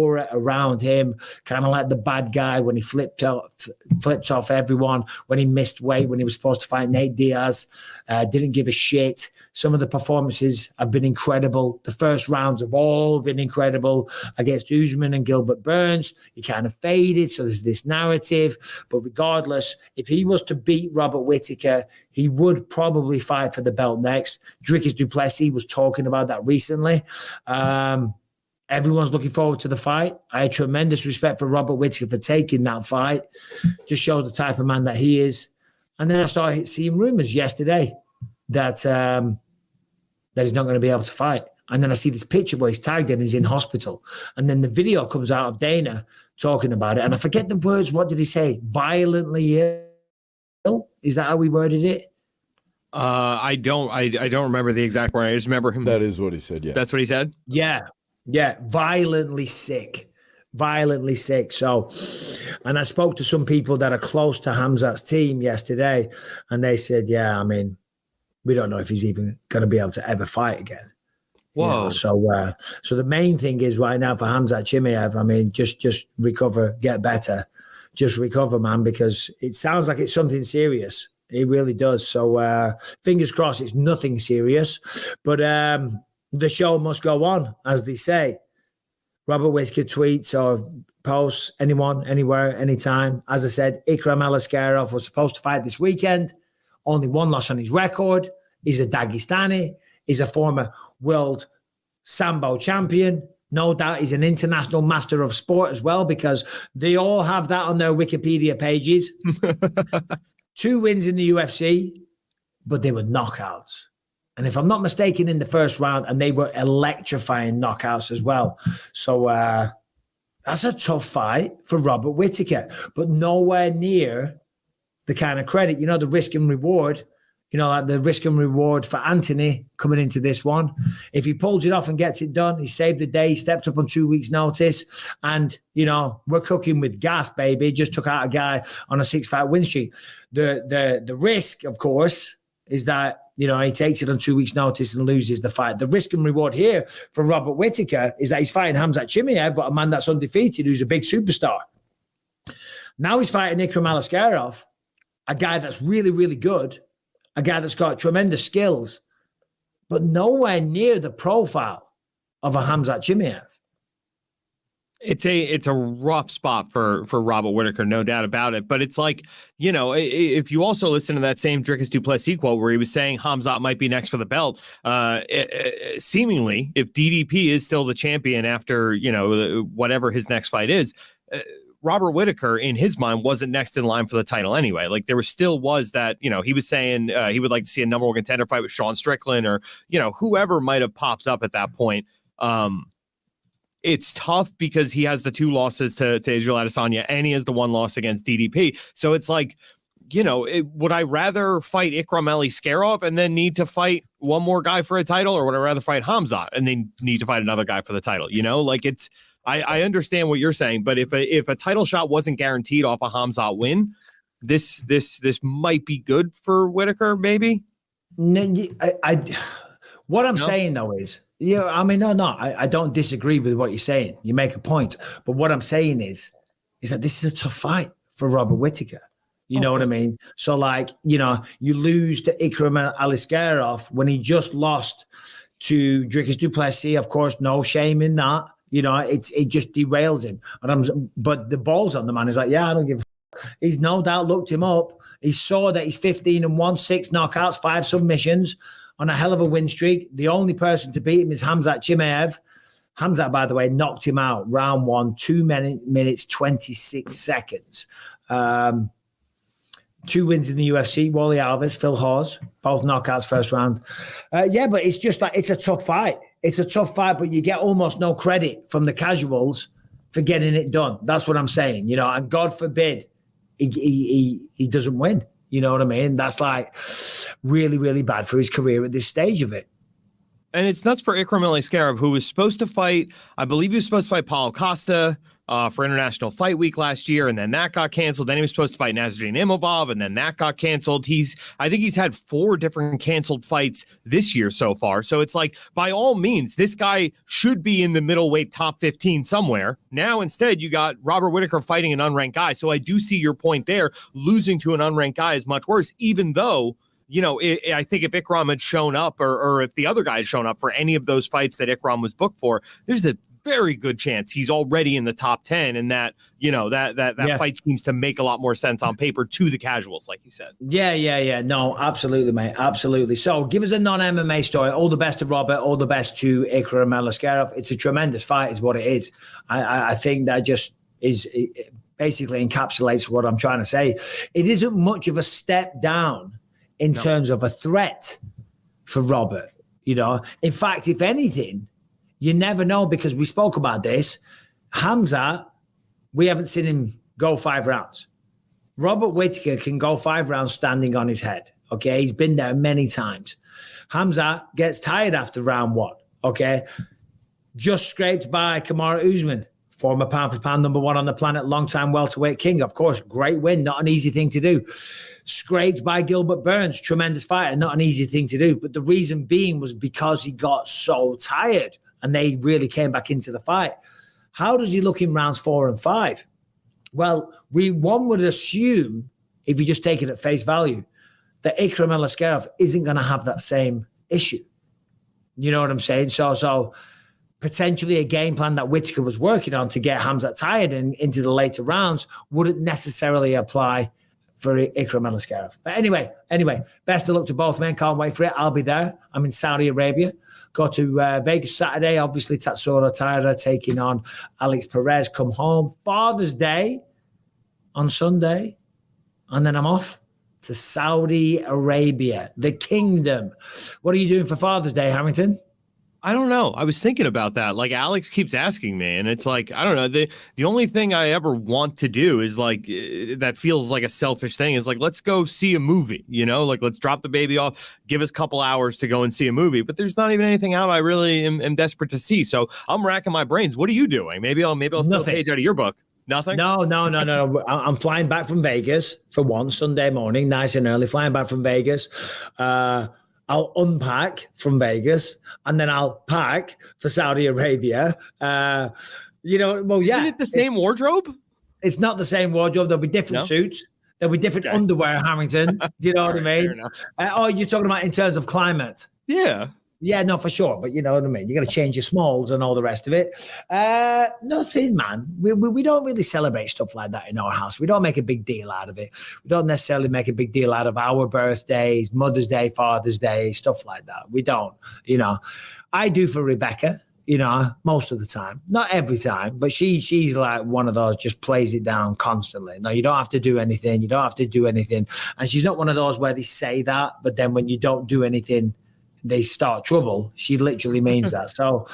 aura around him, kind of like the bad guy when he flipped off everyone, when he missed weight, when he was supposed to fight Nate Diaz, didn't give a shit. Some of the performances have been incredible. The first rounds have all been incredible against Usman and Gilbert Burns. He kind of faded, so there's this narrative. But regardless, if he was to beat Robert Whittaker, he would probably fight for the belt next. Dricus du Plessis was talking about that recently. Everyone's looking forward to the fight. I had tremendous respect for Robert Whittaker for taking that fight. Just shows the type of man that he is. And then I started seeing rumors yesterday that he's not going to be able to fight. And then I see this picture where he's tagged and he's in hospital. And then the video comes out of Dana talking about it. And I forget the words. What did he say? Violently ill? Is that how he worded it? I don't remember the exact word. I just remember him. That is what he said. Yeah. That's what he said? Yeah. Violently sick. So, and I spoke to some people that are close to Khamzat's team yesterday, and they said, yeah, I mean, we don't know if he's even going to be able to ever fight again. Whoa. You know, so the main thing is right now for Khamzat Chimaev, I mean, just recover, get better. Just recover, man, because it sounds like it's something serious. It really does. So fingers crossed it's nothing serious. But the show must go on, as they say. Robert Whittaker tweets or posts, anyone, anywhere, anytime. As I said, Ikram Alaskarov was supposed to fight this weekend. Only one loss on his record. He's a Dagestani. He's a former world Sambo champion. No doubt he's an international master of sport as well, because they all have that on their Wikipedia pages. 2 wins in the UFC, but they were knockouts. And if I'm not mistaken, in the first round, and they were electrifying knockouts as well. So that's a tough fight for Robert Whittaker, but nowhere near the kind of credit, you know, the risk and reward, you know, like the risk and reward for Anthony coming into this one. If he pulls it off and gets it done, he saved the day, he stepped up on 2 weeks' notice. And, you know, we're cooking with gas, baby. Just took out a guy on a 6-fight win streak. The risk, of course, is that, you know, he takes it on 2 weeks' notice and loses the fight. The risk and reward here for Robert Whittaker is that he's fighting Khamzat Chimaev, but a man that's undefeated, who's a big superstar. Now he's fighting Ikram Alaskarov, a guy that's really, really good, a guy that's got tremendous skills, but nowhere near the profile of a Khamzat Chimaev. It's a rough spot for Robert Whittaker, no doubt about it. But it's like, you know, if you also listen to that same Dricus du Plessis quote where he was saying Khamzat might be next for the belt, seemingly, if DDP is still the champion after, you know, whatever his next fight is, Robert Whittaker, in his mind, wasn't next in line for the title anyway. Like, there was that, you know, he was saying he would like to see a number one contender fight with Sean Strickland or, you know, whoever might have popped up at that point. It's tough because he has the 2 losses to Israel Adesanya and he has the 1 loss against DDP. So it's like, you know, would I rather fight Ikram Alaskarov and then need to fight one more guy for a title, or would I rather fight Khamzat and then need to fight another guy for the title? You know, like it's, I understand what you're saying, but if a title shot wasn't guaranteed off a Khamzat win, this might be good for Whittaker, maybe. What I'm saying though is, yeah, I mean, I don't disagree with what you're saying. You make a point, but what I'm saying is that this is a tough fight for Robert Whittaker. You know what I mean? So, like, you know, you lose to Ikram Alaskarov when he just lost to Dricus du Plessis. Of course, no shame in that. You know, it just derails him. But the balls on the man is like, yeah, I don't give a fuck. He's no doubt looked him up. He saw that he's 15-1, 6 knockouts, 5 submissions on a hell of a win streak. The only person to beat him is Khamzat Chimaev. Khamzat, by the way, knocked him out round 1, 2 minutes, 26 seconds. 2 wins in the UFC, Wally Alves, Phil Hawes, both knockouts first round. Yeah, but it's just like, it's a tough fight. It's a tough fight, but you get almost no credit from the casuals for getting it done. That's what I'm saying, you know, and God forbid he doesn't win. You know what I mean? That's like really, really bad for his career at this stage of it. And it's nuts for Ikram Alaskarov, who was supposed to fight, I believe he was supposed to fight Paulo Costa for International Fight Week last year, and then that got canceled. Then he was supposed to fight Nasruddin Imavov, and then that got canceled. I think he's had 4 different canceled fights this year so far. So it's like, by all means, this guy should be in the middleweight top 15 somewhere. Now, instead, you got Robert Whittaker fighting an unranked guy. So I do see your point there. Losing to an unranked guy is much worse, even though, I think if Ikram had shown up or if the other guy had shown up for any of those fights that Ikram was booked for, there's a very good chance he's already in the top 10, and that fight seems to make a lot more sense on paper to the casuals, like you said. Yeah. No, absolutely, mate. Absolutely. So give us a non-MMA story. All the best to Robert, all the best to Ikram Alaskarov. It's a tremendous fight is what it is. I think that just it basically encapsulates what I'm trying to say. It isn't much of a step down in terms of a threat for Robert. In fact, if anything, you never know, because we spoke about this. Khamzat, we haven't seen him go 5 rounds. Robert Whittaker can go 5 rounds standing on his head. Okay, he's been there many times. Khamzat gets tired after round 1. Okay, just scraped by Kamaru Usman, former pound-for-pound number 1 on the planet, long-time welterweight king. Of course, great win, not an easy thing to do. Scraped by Gilbert Burns, tremendous fighter, not an easy thing to do. But the reason being was because he got so tired, and they really came back into the fight. How does he look in rounds 4 and 5? Well, one would assume, if you just take it at face value, that Ikram Alaskarov isn't going to have that same issue. You know what I'm saying? So potentially a game plan that Whittaker was working on to get Khamzat tired and into the later rounds wouldn't necessarily apply for Ikram Alaskarov. But anyway, best of luck to both men. Can't wait for it. I'll be there. I'm in Saudi Arabia. Go to Vegas Saturday. Obviously, Tatsuro Taira taking on Alex Perez. Come home. Father's Day on Sunday. And then I'm off to Saudi Arabia, the kingdom. What are you doing for Father's Day, Harrington? I don't know. I was thinking about that. Like, Alex keeps asking me, and it's like, I don't know. The only thing I ever want to do is like, that feels like a selfish thing, is like, let's go see a movie, like, let's drop the baby off, give us a couple hours to go and see a movie. But there's not even anything out I really am desperate to see. So I'm racking my brains. What are you doing? Maybe I'll steal a page out of your book. Nothing? No. I'm flying back from Vegas for one Sunday morning, nice and early, flying back from Vegas. I'll unpack from Vegas, and then I'll pack for Saudi Arabia. Isn't it the same wardrobe? It's not the same wardrobe. There'll be different suits. There'll be different underwear, Harrington. Do you know what I mean? You're talking about in terms of climate. Yeah. Yeah, no, for sure. But you know what I mean? You got to change your smalls and all the rest of it. Nothing, man. We don't really celebrate stuff like that in our house. We don't make a big deal out of it. We don't necessarily make a big deal out of our birthdays, Mother's Day, Father's Day, stuff like that. We don't, I do for Rebecca, most of the time. Not every time, but she's like one of those, just plays it down constantly. No, you don't have to do anything. You don't have to do anything. And she's not one of those where they say that, but then when you don't do anything, they start trouble. She literally means that. So